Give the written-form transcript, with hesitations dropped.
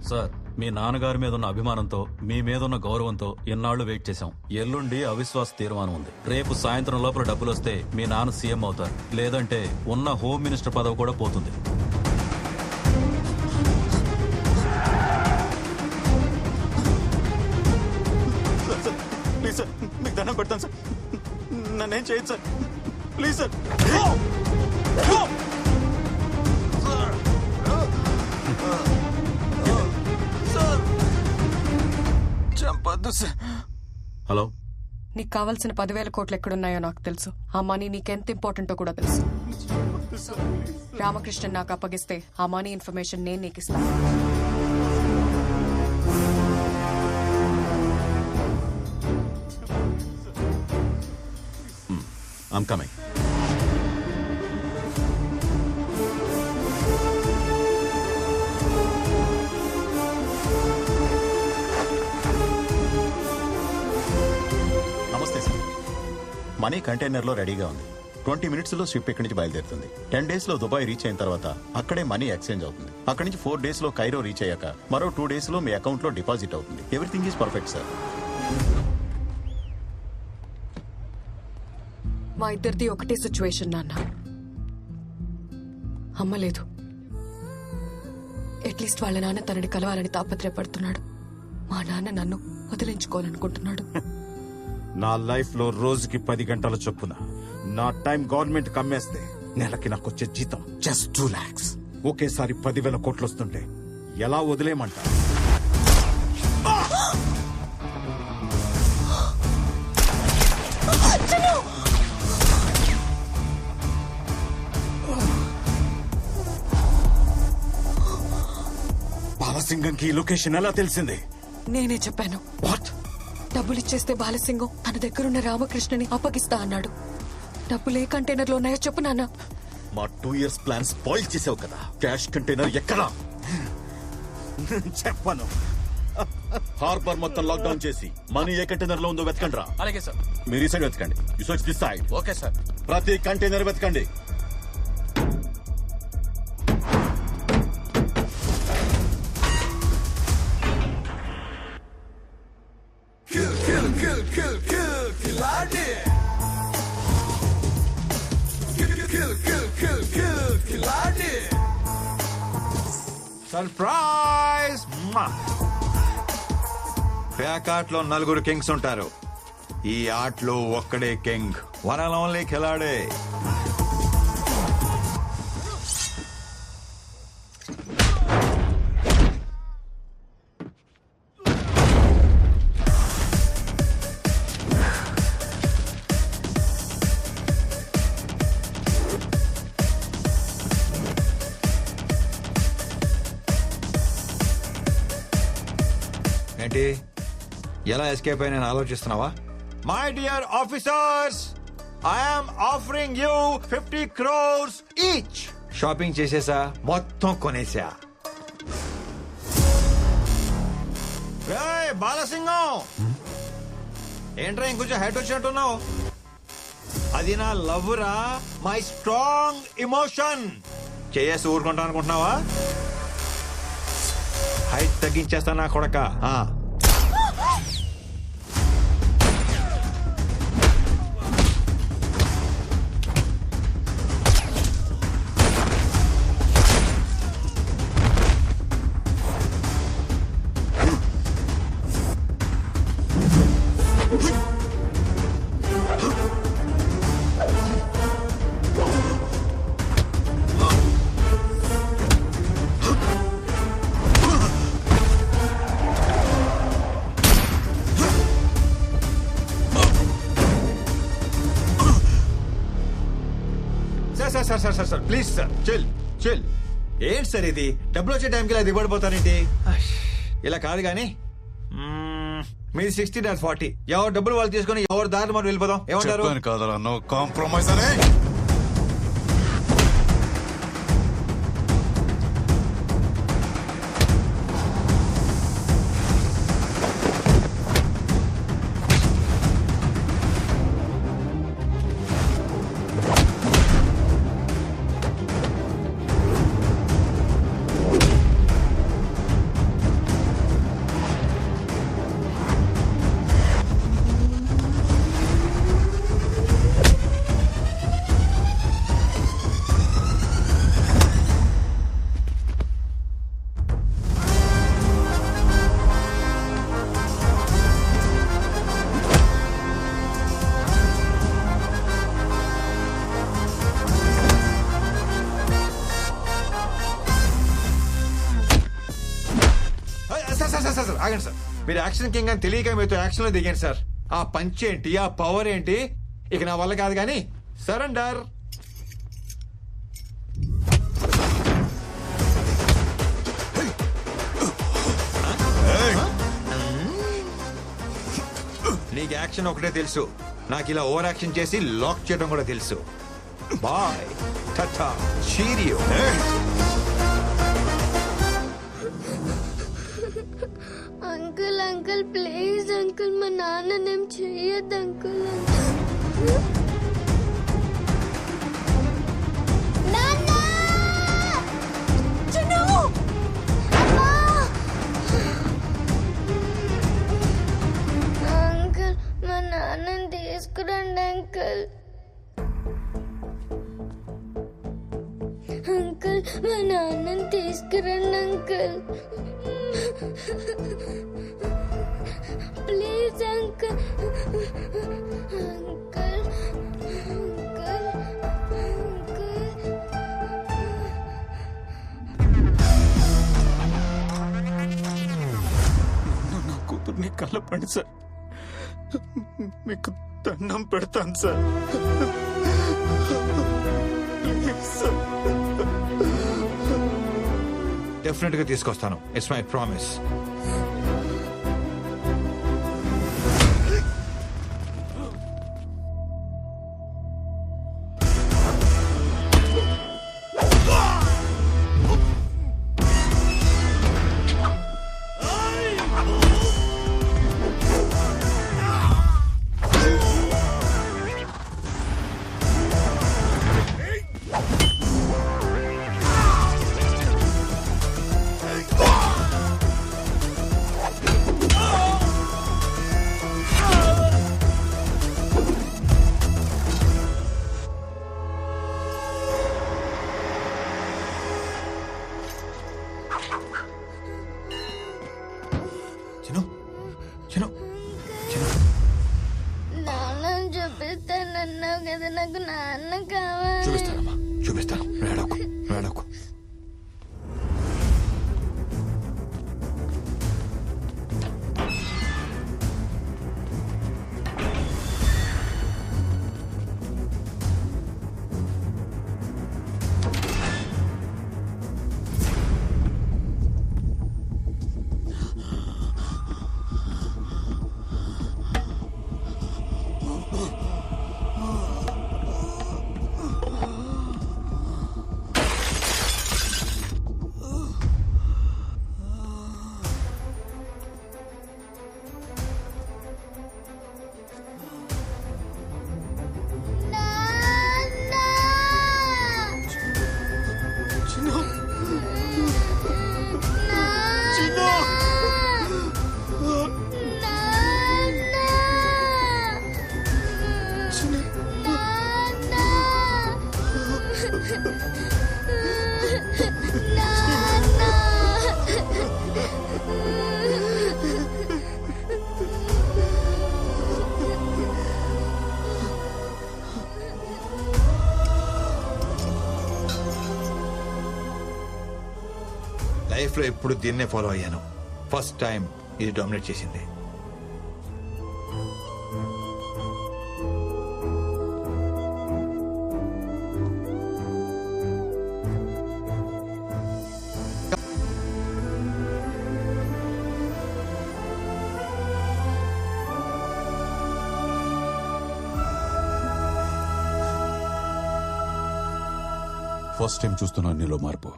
Sir, మీ నాన్నగారి మీద ఉన్న అభిమానంతో మీ మీద ఉన్న గౌరవంతో ఎన్నాళ్లు వెయిట్ చేశాం. ఎల్లుండి అవిశ్వాస తీర్మానం ఉంది. రేపు సాయంత్రం లోపల డబ్బులు వస్తే మీ నాన్న సీఎం అవుతారు, లేదంటే ఉన్న హోమ్ మినిస్టర్ పదవి కూడా పోతుంది. ప్లీజ్ సార్, మీకు దండం పెడతాను సార్, నన్నేం చేయదు సార్, ప్లీజ్ సార్. చంపద్దు సార్. హలో, నీకు కావాల్సిన 10,000 కోట్లు ఎక్కడున్నాయో నాకు తెలుసు. ఆ మనీ నీకెంత ఇంపార్టెంటో కూడా తెలుసు. రామకృష్ణన్ నాకు అప్పగిస్తే ఆ మనీ ఇన్ఫర్మేషన్ నేను నీకు ఇస్తాను. I'm coming. నమస్తే సార్. మనీ కంటైనర్లో రెడీగా ఉంది. 20 మినిట్స్లో షిప్ ఇక్కడి నుంచి బయలుదేరుతుంది. 10 డేస్లో దుబాయ్ రీచ్ అయిన తర్వాత అక్కడే మనీ ఎక్స్చేంజ్ అవుతుంది. అక్కడి నుంచి 4 డేస్లో కైరో రీచ్ అయ్యాక మరో 2 డేస్లో మీ అకౌంట్లో డిపాజిట్ అవుతుంది. Everything is perfect sir. మా ఇద్దరిది ఒకటే సిచ్యువేషన్ నాన్న. అమ్మ లేదు. అట్లీస్ట్ వాళ్ళ నాన్న తనని కలవాలని తాపత్రయపడుతున్నాడు. మా నాన్న నన్ను వదిలించుకోవాలనుకుంటున్నాడు. నా లైఫ్ లో రోజుకి 10 గంటల చొప్పున నా టైం గవర్నమెంట్ కమ్మేస్తే నెలకి నాకు వచ్చే జీతం జస్ట్ 2 lakhs. ఒకేసారి 10,000 కోట్లు వస్తుంటే ఎలా వదిలేయమంటా? బాలసింగంకి ఈ లొకేషన్ ఎలా తెలిసింది? నేనే చెప్పాను. వాట్? డబ్బులు ఇచ్చేస్తే బాలసింగం తన దగ్గరున్న రామకృష్ణని అప్పగిస్తా అన్నాడు. డబ్బులు ఏ కంటైనర్లో ఉన్నాయో చెప్పు నాన్న. మా 2 years ప్లాన్ స్పాయిల్ చేసావు కదా. క్యాష్ కంటైనర్ ఎక్కడా? చెప్పను. హార్బర్ మొత్తం లాక్డౌన్ చేసి మనీ ఏ కంటైనర్ లో ఉందో వెతకండి రా. అలాగే సార్. మీరు ఈ సైడ్ వెతకండి. You search this side. Okay sir. ప్రతి కంటైనర్ వెతకండి. సర్ప్రైజ్! ప్యాక్ ఆటలో 4 కింగ్స్ ఉంటారు. ఈ ఆటలో ఒక్కడే కింగ్, వన్ అండ్ ఓన్లీ ఖిలాడే. ఏంటి, ఎలా ఎస్కేప్ అయినా ఆలోచిస్తున్నావా? My dear officers, I'm offering you 50 crores each. Shopping చేసేసా, మొత్తం కొనేసా. రేయ్ బాలసింగం, ఏంట్రా ఇంకొంచెం హైట్ వచ్చినట్టున్నావు? అది నా లవ్ రా, మై స్ట్రాంగ్ ఇమోషన్. చేసి ఊరుకుంటా అనుకుంటున్నావా? హైట్ తగ్గించేస్తా నా కొడక. Sir please sir, chill chill. ఏంటి సార్ ఇది? డబ్బులు వచ్చే టైంకి ఇలా దిగబడిపోతానేంటి? ఇలా కాదు గాని, మీది 60 నాది 40. ఎవరు డబ్బులు వాళ్ళు తీసుకుని ఎవరు దారి మనం వెళ్ళిపోదాం. ఏమంటారు? కాదరా, నో కాంప్రమైజ్ అనే. సార్ ఆగండి సార్. మీరు యాక్షన్ కింగ్ అని తెలియక మీతో యాక్షన్ లో దిగాను సార్. ఆ పంచ్ ఏంటి, ఆ పవర్ ఏంటి, ఇక నా వల్ల కాదు కానీ సరెండర్. నీకు యాక్షన్ ఒకటే తెలుసు, నాకు ఇలా ఓవర్ యాక్షన్ చేసి లాక్ చేయడం కూడా తెలుసు. Bye tata cheerio. Uncle uncle please uncle, మా నాన్ననేం చెయ్యొద్దు అంకుల్. అంకుల్ మా నాన్నని తీసుకురండి అంకుల్. అంకుల్ మా నాన్నని తీసుకురండి uncle. Please uncle. Uncle uncle uncle. నా కూతుర్ని కలపండి సార్, మీకు దండం పెడతాను సార్. Please sir. డెఫినెట్ గా తీసుకొస్తాను. It's my promise. Chinu Chinu Chinu. నాన్నని చూపిస్తానన్నావు కదా, నాకు నాన్న కావాలి. చూపిస్తానమ్మా, చూపిస్తాను. వేడకు వేడకు. లైఫ్ లో ఎప్పుడు దీన్నే ఫాలో అయ్యాను. ఫస్ట్ టైం ఇది డామినేట్ చేసింది. ఫస్ట్ టైం చూస్తున్నాను నీలో మార్పు.